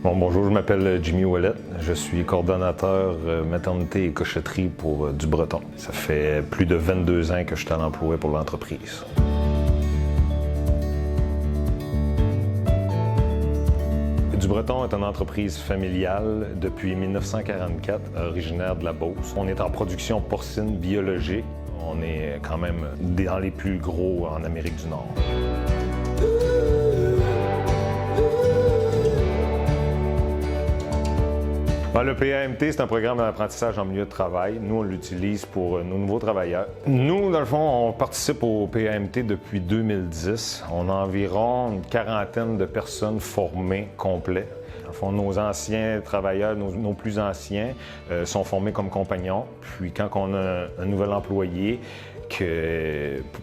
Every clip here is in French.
Bon, bonjour, je m'appelle Jimmy Ouellet. Je suis coordonnateur maternité et cochotterie pour Du Breton. Ça fait plus de 22 ans que je suis à l'emploi pour l'entreprise. Du Breton est une entreprise familiale depuis 1944, originaire de la Beauce. On est en production porcine biologique. On est quand même dans les plus gros en Amérique du Nord. Le PAMT, c'est un programme d'apprentissage en milieu de travail. Nous, on l'utilise pour nos nouveaux travailleurs. Nous, dans le fond, on participe au PAMT depuis 2010. On a environ une quarantaine de personnes formées complets. Dans le fond, nos anciens travailleurs, nos plus anciens, sont formés comme compagnons. Puis quand on a un nouvel employé,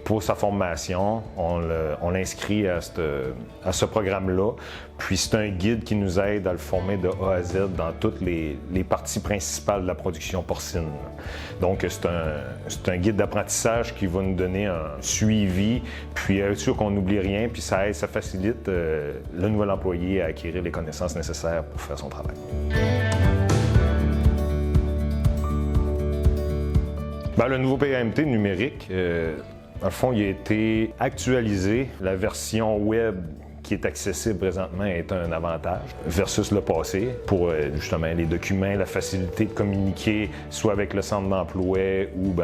pour sa formation, on l'inscrit à ce programme-là. Puis c'est un guide qui nous aide à le former de A à Z dans toutes les parties principales de la production porcine. Donc c'est un guide d'apprentissage qui va nous donner un suivi, puis être sûr qu'on n'oublie rien, puis ça facilite le nouvel employé à acquérir les connaissances nécessaires pour faire son travail. Le nouveau PAMT numérique, dans le fond, il a été actualisé. La version web qui est accessible présentement est un avantage versus le passé pour justement les documents, la facilité de communiquer soit avec le centre d'emploi ou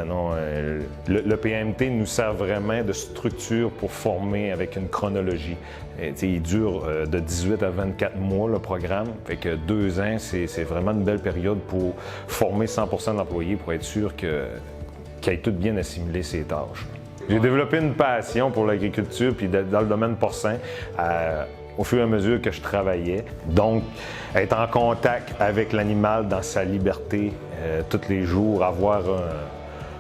le PAMT nous sert vraiment de structure pour former avec une chronologie. Il dure de 18 à 24 mois le programme, fait que 2 ans, c'est vraiment une belle période pour former 100% d'employés pour être sûr qu'ils aient tout bien assimilé ses tâches. J'ai développé une passion pour l'agriculture puis dans le domaine porcin au fur et à mesure que je travaillais. Donc, être en contact avec l'animal dans sa liberté tous les jours, avoir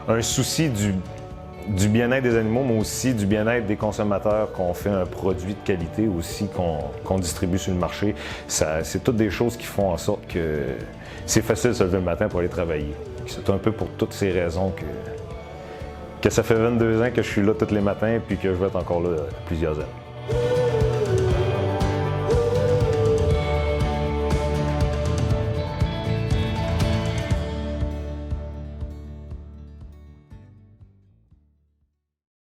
un souci du bien-être des animaux, mais aussi du bien-être des consommateurs, qu'on fait un produit de qualité aussi qu'on distribue sur le marché. C'est toutes des choses qui font en sorte que c'est facile de se lever le matin pour aller travailler. C'est un peu pour toutes ces raisons que ça fait 22 ans que je suis là tous les matins et que je vais être encore là plusieurs années.